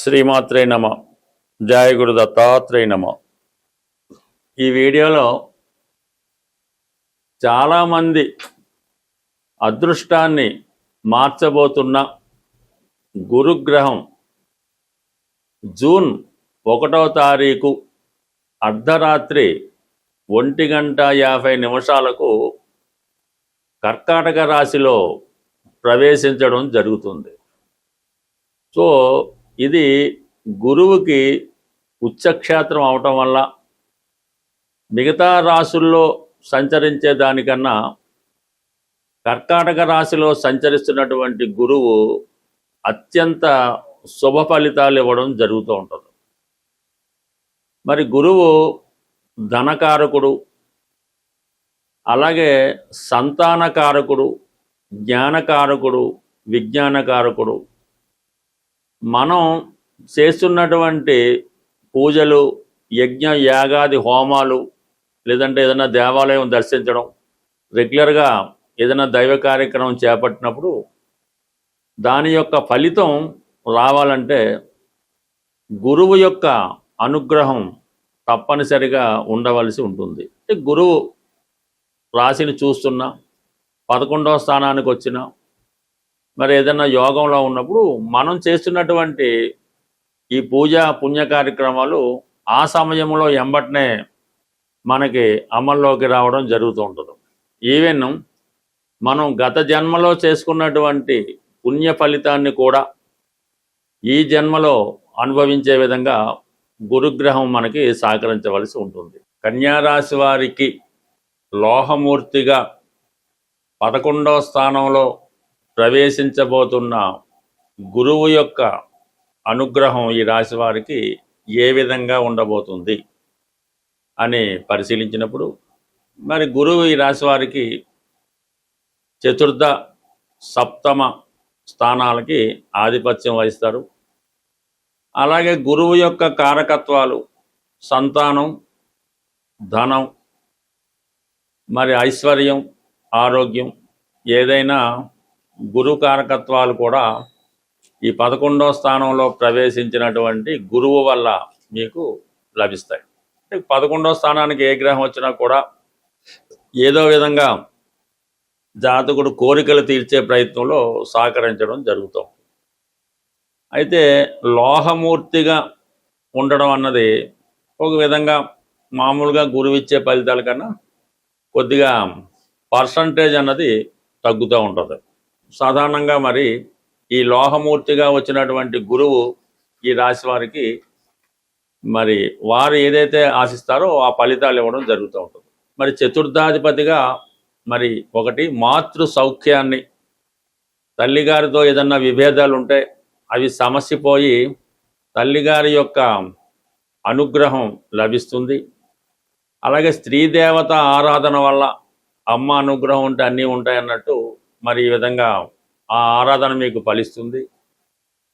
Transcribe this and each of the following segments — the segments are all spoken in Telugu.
శ్రీమాత్రే నమ. జయ గురు దత్తాత్రేయ నమ. ఈ వీడియోలో చాలామంది అదృష్టాన్ని మార్చబోతున్న గురుగ్రహం జూన్ 1వ తారీఖు అర్ధరాత్రి 1:50 కర్కాటక రాశిలో ప్రవేశించడం జరుగుతుంది. సో ఇది గురువుకి ఉచ్చక్షేత్రం అవటం వల్ల మిగతా రాశుల్లో సంచరించే దానికన్నా కర్కాటక రాశిలో సంచరిస్తున్నటువంటి గురువు అత్యంత శుభ ఫలితాలు ఇవ్వడం జరుగుతూ ఉంటుంది. మరి గురువు ధనకారకుడు, అలాగే సంతానకారకుడు, జ్ఞానకారకుడు, విజ్ఞానకారకుడు. మనం చేస్తున్నటువంటి పూజలు, యజ్ఞ యాగాది హోమాలు, లేదంటే ఏదైనా దేవాలయం దర్శించడం, రెగ్యులర్గా ఏదైనా దైవ కార్యక్రమం చేపట్టినప్పుడు దాని యొక్క ఫలితం రావాలంటే గురువు యొక్క అనుగ్రహం తప్పనిసరిగా ఉండవలసి ఉంటుంది. గురువు రాశిని చూస్తున్నా, 11వ స్థానానికి వచ్చినా, మరి ఏదైనా యోగంలో ఉన్నప్పుడు మనం చేస్తున్నటువంటి ఈ పూజ పుణ్య కార్యక్రమాలు ఆ సమయంలో ఎంబటనే మనకి అమల్లోకి రావడం జరుగుతూ ఉంటుంది. ఈవెన్ మనం గత జన్మలో చేసుకున్నటువంటి పుణ్య ఫలితాన్ని కూడా ఈ జన్మలో అనుభవించే విధంగా గురుగ్రహం మనకి సహకరించవలసి ఉంటుంది. కన్యారాశి వారికి లోహమూర్తిగా 11వ స్థానంలో ప్రవేశించబోతున్న గురువు యొక్క అనుగ్రహం ఈ రాశి వారికి ఏ విధంగా ఉండబోతుంది అని పరిశీలించినప్పుడు, మరి గురువు ఈ రాశి వారికి చతుర్థ, సప్తమ స్థానాలకి ఆధిపత్యం వహిస్తారు. అలాగే గురువు యొక్క కారకత్వాలు సంతానం, ధనం, మరి ఐశ్వర్యం, ఆరోగ్యం, ఏదైనా గురు కారకత్వాలు కూడా ఈ 11వ స్థానంలో ప్రవేశించినటువంటి గురువు వల్ల మీకు లభిస్తాయి. 11వ స్థానానికి ఏ గ్రహం వచ్చినా కూడా ఏదో విధంగా జాతకుడు కోరికలు తీర్చే ప్రయత్నంలో సహకరించడం జరుగుతాం. అయితే లోహమూర్తిగా ఉండడం అన్నది ఒక విధంగా మామూలుగా గురువు ఇచ్చే ఫలితాల కన్నా కొద్దిగా పర్సంటేజ్ అన్నది తగ్గుతూ ఉంటుంది. సాధారణంగా మరి ఈ లోహమూర్తిగా వచ్చినటువంటి గురువు ఈ రాశి వారికి మరి వారు ఏదైతే ఆశిస్తారో ఆ ఫలితాలు ఇవ్వడం జరుగుతూ ఉంటుంది. మరి చతుర్థాధిపతిగా మరి ఒకటి మాతృ సౌఖ్యాన్ని, తల్లిగారితో ఏదన్నా విభేదాలు ఉంటే అవి సమసిపోయి తల్లిగారి యొక్క అనుగ్రహం లభిస్తుంది. అలాగే స్త్రీ దేవత ఆరాధన వల్ల అమ్మ అనుగ్రహం ఉంటే అన్నీ ఉంటాయన్నట్టు మరి ఈ విధంగా ఆ ఆరాధన మీకు ఫలిస్తుంది.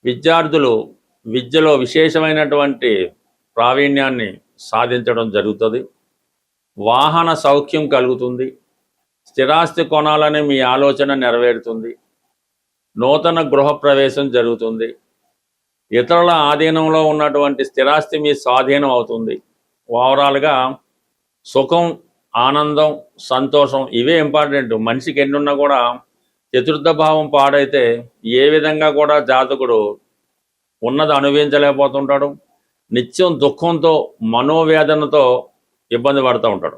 విద్యార్థులు విద్యలో విశేషమైనటువంటి ప్రావీణ్యాన్ని సాధించడం జరుగుతుంది. వాహన సౌఖ్యం కలుగుతుంది. స్థిరాస్తి కొనాలని మీ ఆలోచన నెరవేరుతుంది. నూతన గృహప్రవేశం జరుగుతుంది. ఇతరుల ఆధీనంలో ఉన్నటువంటి స్థిరాస్తి మీ స్వాధీనం అవుతుంది. ఓవరాల్గా సుఖం, ఆనందం, సంతోషం ఇవే ఇంపార్టెంట్. మనిషికి ఎన్నున్నా కూడా చతుర్థ భావం పాడైతే ఏ విధంగా కూడా జాతకుడు ఉన్నది అనుభవించలేకపోతుంటాడు. నిత్యం దుఃఖంతో, మనోవేదనతో ఇబ్బంది పడుతూ ఉంటాడు.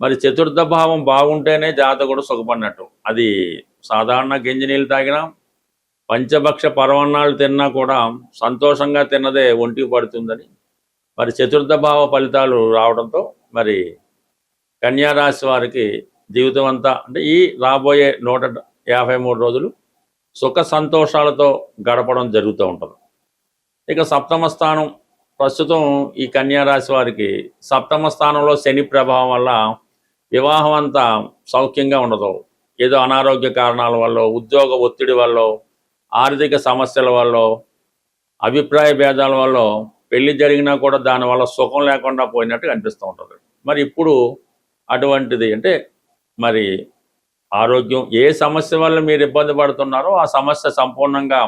మరి చతుర్థ భావం బాగుంటేనే జాతకుడు సుఖపడినట్టు. అది సాధారణ గింజనీళ్ళు తాగినా, పంచభక్ష పరవన్నాళ్ళు తిన్నా కూడా సంతోషంగా తిన్నదే ఒంటికి పడుతుందని మరి చతుర్థ భావ ఫలితాలు రావడంతో మరి కన్యారాశి వారికి జీవితం అంతా అంటే ఈ రాబోయే 153 రోజులు సుఖ సంతోషాలతో గడపడం జరుగుతూ ఉంటుంది. ఇక సప్తమ స్థానం ప్రస్తుతం ఈ కన్యారాశి వారికి సప్తమ స్థానంలో శని ప్రభావం వల్ల వివాహం అంతా సౌఖ్యంగా ఉండదు. ఏదో అనారోగ్య కారణాల వల్ల, ఉద్యోగ ఒత్తిడి వల్ల, ఆర్థిక సమస్యల వల్ల, అభిప్రాయ భేదాల వల్ల పెళ్లి జరిగినా కూడా దానివల్ల సుఖం లేకుండా పోయినట్టు అనిపిస్తూ ఉంటుంది. మరి ఇప్పుడు అటువంటిది అంటే మరి ఆరోగ్యం ఏ సమస్య వల్ల మీరు ఇబ్బంది పడుతున్నారో ఆ సమస్య సంపూర్ణంగా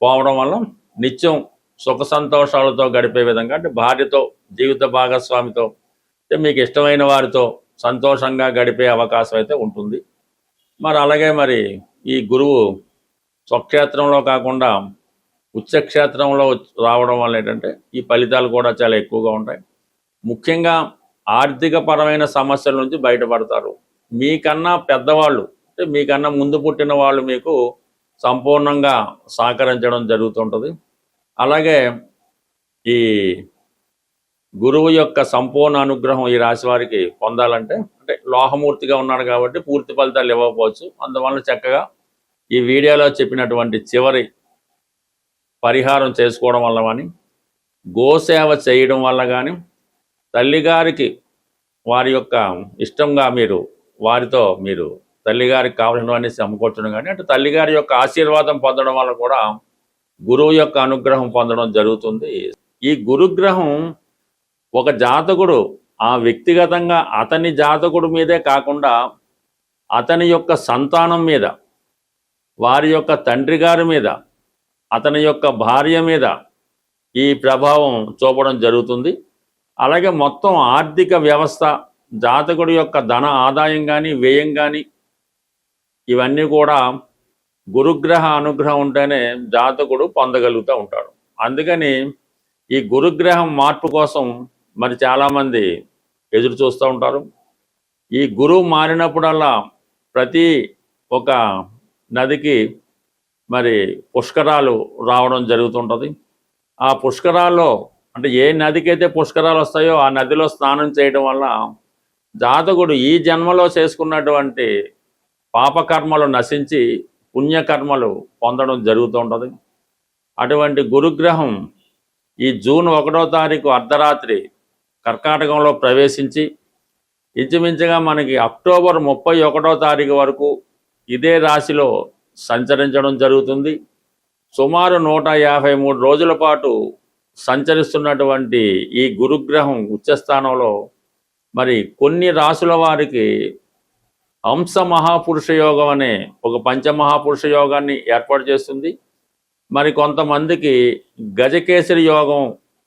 పోవడం వల్ల నిత్యం సుఖ సంతోషాలతో గడిపే విధంగా, అంటే భార్యతో, జీవిత భాగస్వామితో, అంటే మీకు ఇష్టమైన వారితో సంతోషంగా గడిపే అవకాశం అయితే ఉంటుంది. మరి అలాగే మరి ఈ గురువు స్వక్షేత్రంలో కాకుండా ఉచ్చక్షేత్రంలో రావడం వల్ల ఏంటంటే ఈ ఫలితాలు కూడా చాలా ఎక్కువగా ఉంటాయి. ముఖ్యంగా ఆర్థిక పరమైన సమస్యల నుంచి బయటపడతారు. మీకన్నా పెద్దవాళ్ళు, అంటే మీకన్నా ముందు పుట్టిన వాళ్ళు మీకు సంపూర్ణంగా సహకరించడం జరుగుతుంటుంది. అలాగే ఈ గురువు యొక్క సంపూర్ణ అనుగ్రహం ఈ రాశి వారికి పొందాలంటే, అంటే లోహమూర్తిగా ఉన్నాడు కాబట్టి పూర్తి ఫలితాలు ఇవ్వకపోవచ్చు. అందువల్ల చక్కగా ఈ వీడియోలో చెప్పినటువంటి చివరి పరిహారం చేసుకోవడం వల్ల కానీ, గోసేవ చేయడం వల్ల కానీ, తల్లిగారికి వారి యొక్క ఇష్టంగా వారితో తల్లిగారికి కావాల్సినవన్నీ సమకూర్చడం కానీ, అంటే తల్లిగారి యొక్క ఆశీర్వాదం పొందడం వల్ల కూడా గురువు యొక్క అనుగ్రహం పొందడం జరుగుతుంది. ఈ గురుగ్రహం ఒక జాతకుడు ఆ వ్యక్తిగతంగా అతని జాతకుడి మీదే కాకుండా అతని యొక్క సంతానం మీద, వారి యొక్క తండ్రి గారి మీద, అతని యొక్క భార్య మీద ఈ ప్రభావం చూపడం జరుగుతుంది. అలాగే మొత్తం ఆర్థిక వ్యవస్థ, జాతకుడి యొక్క ధన ఆదాయం కానీ, వ్యయం కానీ, ఇవన్నీ కూడా గురుగ్రహ అనుగ్రహం ఉంటేనే జాతకుడు పొందగలుగుతూ ఉంటాడు. అందుకని ఈ గురుగ్రహం మార్పు కోసం మరి చాలామంది ఎదురు చూస్తూ ఉంటారు. ఈ గురువు మారినప్పుడల్లా ప్రతి ఒక నదికి మరి పుష్కరాలు రావడం జరుగుతుంటుంది. ఆ పుష్కరాల్లో, అంటే ఏ నదికైతే పుష్కరాలు వస్తాయో ఆ నదిలో స్నానం చేయడం వల్ల జాతకుడు ఈ జన్మలో చేసుకున్నటువంటి పాపకర్మలు నశించి పుణ్యకర్మలు పొందడం జరుగుతూ ఉంటుంది. అటువంటి గురుగ్రహం ఈ జూన్ 1వ తారీఖు అర్ధరాత్రి కర్కాటకంలో ప్రవేశించి ఇంచుమించుగా మనకి అక్టోబర్ 31వ తారీఖు వరకు ఇదే రాశిలో సంచరించడం జరుగుతుంది. సుమారు 153 రోజుల పాటు సంచరిస్తున్నటువంటి ఈ గురుగ్రహం ఉచ్చస్థానంలో మరి కొన్ని రాశుల వారికి హంస మహాపురుష యోగం అనే ఒక పంచమహాపురుష యోగాన్ని ఏర్పాటు చేస్తుంది. మరి కొంతమందికి గజకేసరి యోగం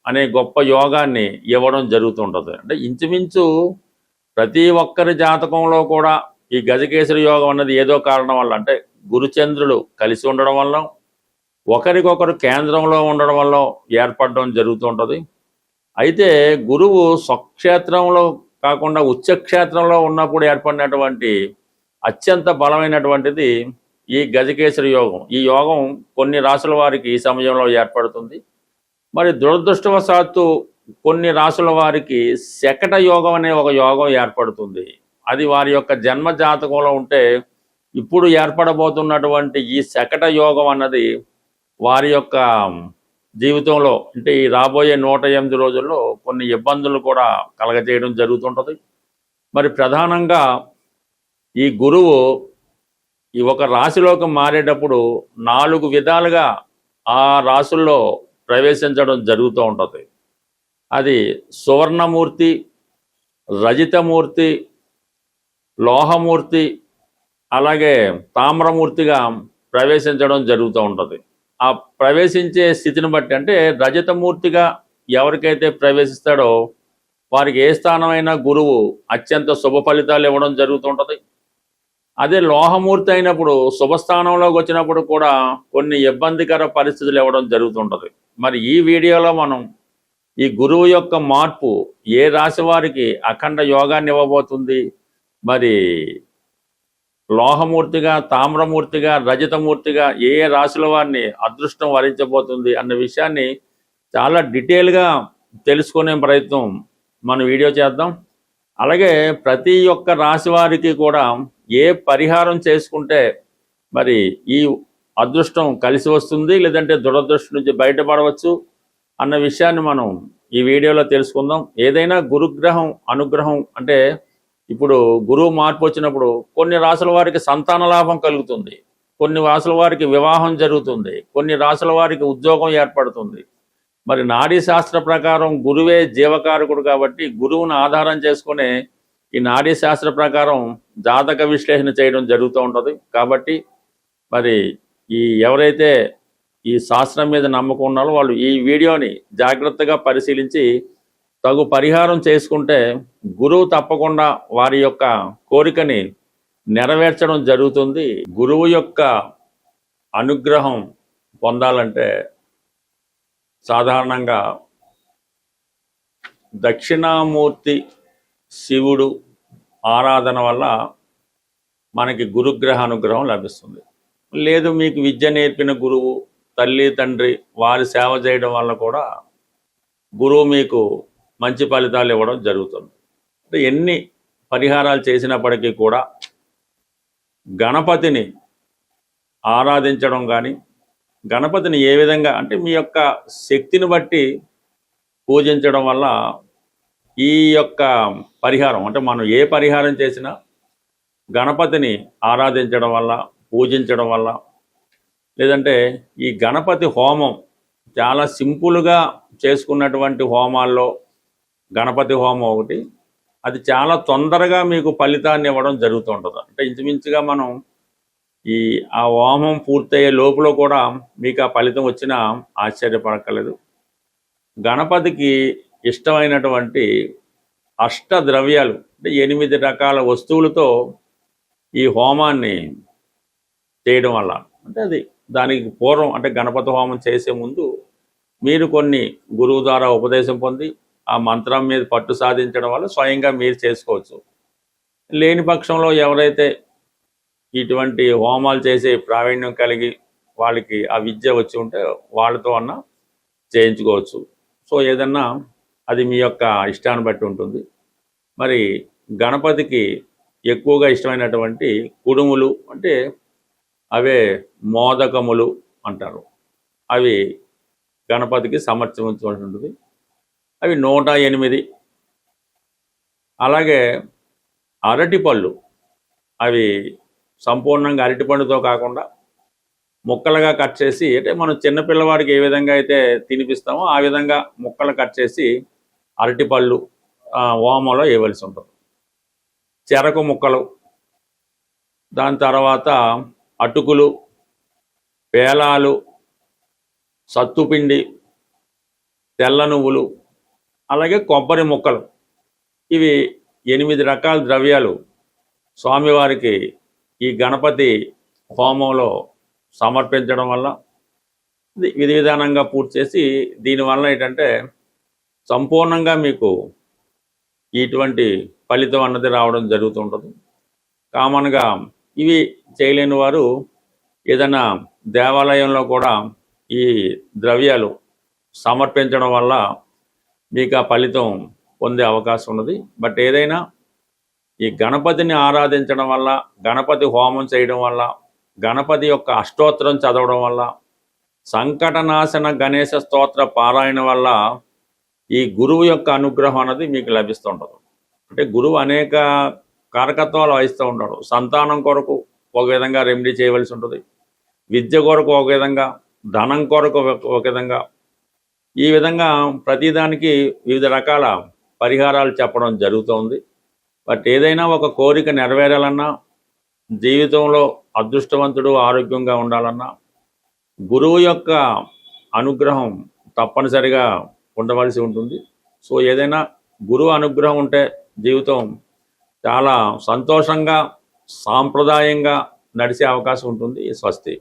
అనే గొప్ప యోగాన్ని ఇవ్వడం జరుగుతుంటుంది. అంటే ఇంచుమించు ప్రతి ఒక్కరి జాతకంలో కూడా ఈ గజకేసరి యోగం అన్నది ఏదో కారణం వల్ల, అంటే గురుచంద్రులు కలిసి ఉండడం వల్ల, ఒకరికొకరు కేంద్రంలో ఉండడం వల్ల ఏర్పడడం జరుగుతుంటుంది. అయితే గురువు స్వక్షేత్రంలో కాకుండా ఉచ్చక్షేత్రంలో ఉన్నప్పుడు ఏర్పడినటువంటి అత్యంత బలమైనటువంటిది ఈ గజకేసరి యోగం. ఈ యోగం కొన్ని రాశుల వారికి ఈ సమయంలో ఏర్పడుతుంది. మరి దురదృష్టవశాత్తు కొన్ని రాశుల వారికి శకట యోగం అనే ఒక యోగం ఏర్పడుతుంది. అది వారి యొక్క జన్మ జాతకంలో ఉంటే ఇప్పుడు ఏర్పడబోతున్నటువంటి ఈ శకట యోగం అన్నది వారి యొక్క జీవితంలో, అంటే ఈ రాబోయే 108 రోజుల్లో కొన్ని ఇబ్బందులు కూడా కలగజేయడం జరుగుతుంటుంది. మరి ప్రధానంగా ఈ గురువు ఈ ఒక రాశిలోకి మారేటప్పుడు 4 విధాలుగా ఆ రాశుల్లో ప్రవేశించడం జరుగుతూ ఉంటుంది. అది సువర్ణమూర్తి, రజితమూర్తి, లోహమూర్తి, అలాగే తామ్రమూర్తిగా ప్రవేశించడం జరుగుతూ ఉంటుంది. ఆ ప్రవేశించే స్థితిని బట్టి, అంటే రజతమూర్తిగా ఎవరికైతే ప్రవేశిస్తాడో వారికి ఏ స్థానమైనా గురువు అత్యంత శుభ ఫలితాలు ఇవ్వడం జరుగుతుంటుంది. అదే లోహమూర్తి అయినప్పుడు శుభస్థానంలోకి వచ్చినప్పుడు కూడా కొన్ని ఇబ్బందికర పరిస్థితులు ఇవ్వడం జరుగుతుంటుంది. మరి ఈ వీడియోలో మనం ఈ గురువు యొక్క మార్పు ఏ రాశి వారికి అఖండ యోగాన్ని ఇవ్వబోతుంది, మరి లోహమూర్తిగా, తామ్రమూర్తిగా, రజతమూర్తిగా ఏ రాశుల వారిని అదృష్టం వరించబోతుంది అన్న విషయాన్ని చాలా డీటెయిల్గా తెలుసుకునే ప్రయత్నం మనం వీడియో చేద్దాం. అలాగే ప్రతి ఒక్క రాశి వారికి కూడా ఏ పరిహారం చేసుకుంటే మరి ఈ అదృష్టం కలిసి వస్తుంది, లేదంటే దురదృష్టం నుంచి బయటపడవచ్చు అన్న విషయాన్ని మనం ఈ వీడియోలో తెలుసుకుందాం. ఏదైనా గురుగ్రహం అనుగ్రహం, అంటే ఇప్పుడు గురువు మార్పు వచ్చినప్పుడు కొన్ని రాశుల వారికి సంతాన లాభం కలుగుతుంది, కొన్ని రాశుల వారికి వివాహం జరుగుతుంది, కొన్ని రాశుల వారికి ఉద్యోగం ఏర్పడుతుంది. మరి నాడీ శాస్త్ర ప్రకారం గురువే జీవకారకుడు కాబట్టి గురువును ఆధారం చేసుకునే ఈ నాడీ శాస్త్ర ప్రకారం జాతక విశ్లేషణ చేయడం జరుగుతూ ఉంటుంది. కాబట్టి మరి ఎవరైతే ఈ శాస్త్రం మీద నమ్మకం ఉన్న వాళ్ళు ఈ వీడియోని జాగ్రత్తగా పరిశీలించి తగు పరిహారం చేసుకుంటే గురువు తప్పకుండా వారి యొక్క కోరికని నెరవేర్చడం జరుగుతుంది. గురువు యొక్క అనుగ్రహం పొందాలంటే సాధారణంగా దక్షిణామూర్తి శివుడు ఆరాధన వల్ల మనకి గురుగ్రహ అనుగ్రహం లభిస్తుంది. లేదు మీకు విద్య నేర్పిన గురువు, తల్లి తండ్రి వారి సేవ చేయడం వల్ల కూడా గురువు మీకు మంచి ఫలితాలు ఇవ్వడం జరుగుతుంది. అంటే ఎన్ని పరిహారాలు చేసినప్పటికీ కూడా గణపతిని ఆరాధించడం కానీ, గణపతిని ఏ విధంగా అంటే మీ యొక్క శక్తిని బట్టి పూజించడం వల్ల ఈ యొక్క పరిహారం అంటే మనం ఏ పరిహారం చేసినా గణపతిని ఆరాధించడం వల్ల, పూజించడం వల్ల, లేదంటే ఈ గణపతి హోమం చాలా సింపుల్గా చేసుకున్నటువంటి హోమాల్లో గణపతి హోమం ఒకటి, అది చాలా తొందరగా మీకు ఫలితాన్ని ఇవ్వడం జరుగుతుంటుంది. అంటే ఇంచుమించుగా మనం ఆ హోమం పూర్తయ్యే లోపల కూడా మీకు ఆ ఫలితం వచ్చినా ఆశ్చర్యపడక్కర్లేదు. గణపతికి ఇష్టమైనటువంటి అష్టద్రవ్యాలు అంటే 8 రకాల వస్తువులతో ఈ హోమాన్ని చేయడం వల్ల అంటే అది దానికి పూర్వం అంటే గణపతి హోమం చేసే ముందు మీరు కొన్ని గురువు ద్వారా ఉపదేశం పొంది ఆ మంత్రం మీద పట్టు సాధించడం వల్ల స్వయంగా మీరు చేసుకోవచ్చు. లేని పక్షంలో ఎవరైతే ఇటువంటి హోమాలు చేసే ప్రావీణ్యం కలిగి వాళ్ళకి ఆ విద్య వచ్చి ఉంటే వాళ్ళతో అన్నా చేయించుకోవచ్చు. సో ఏదన్నా అది మీ యొక్క ఇష్టాన్ని బట్టి ఉంటుంది. మరి గణపతికి ఎక్కువగా ఇష్టమైనటువంటి కుడుములు అంటే అవే మోదకములు అంటారు. అవి గణపతికి సమర్పించవలసి ఉంటుంది. అవి 108. అలాగే అరటిపళ్ళు, అవి సంపూర్ణంగా అరటిపండుతో కాకుండా ముక్కలుగా కట్ చేసి అంటే మనం చిన్నపిల్లవాడికి ఏ విధంగా అయితే తినిపిస్తామో ఆ విధంగా ముక్కలు కట్ చేసి అరటిపళ్ళు హోమంలో వేయవలసి ఉంటుంది. చెరకు ముక్కలు, దాని తర్వాత అటుకులు, పేలాలు, సత్తుపిండి, తెల్ల నువ్వులు, అలాగే కొబ్బరి ముక్కలు, ఇవి 8 రకాల ద్రవ్యాలు స్వామివారికి ఈ గణపతి హోమంలో సమర్పించడం వల్ల విధి విధానంగా పూర్తి చేసి దీనివల్ల ఏంటంటే సంపూర్ణంగా మీకు ఇటువంటి ఫలితం అన్నది రావడం జరుగుతుంటుంది. కామన్గా ఇవి చేయలేని వారు ఏదైనా దేవాలయంలో కూడా ఈ ద్రవ్యాలు సమర్పించడం వల్ల మీకు ఆ ఫలితం పొందే అవకాశం ఉన్నది. బట్ ఏదైనా ఈ గణపతిని ఆరాధించడం వల్ల, గణపతి హోమం చేయడం వల్ల, గణపతి యొక్క అష్టోత్తరం చదవడం వల్ల, సంకటనాశన గణేశ స్తోత్ర పారాయణ వల్ల ఈ గురువు యొక్క అనుగ్రహం అనేది మీకు లభిస్తుంటుంది. అంటే గురువు అనేక కారకత్వాలు వహిస్తూ ఉంటాడు. సంతానం కొరకు ఒక విధంగా రెమెడీ చేయవలసి ఉంటుంది, విద్య కొరకు ఒక విధంగా, ధనం కొరకు ఒక విధంగా, ఈ విధంగా ప్రతిదానికి వివిధ రకాల పరిహారాలు చెప్పడం జరుగుతుంది. బట్ ఏదైనా ఒక కోరిక నెరవేరాలన్నా, జీవితంలో అదృష్టవంతుడు ఆరోగ్యంగా ఉండాలన్నా గురువు యొక్క అనుగ్రహం తప్పనిసరిగా ఉండవలసి ఉంటుంది. సో ఏదైనా గురువు అనుగ్రహం ఉంటే జీవితం చాలా సంతోషంగా, సాంప్రదాయంగా నడిచే అవకాశం ఉంటుంది. స్వస్తి.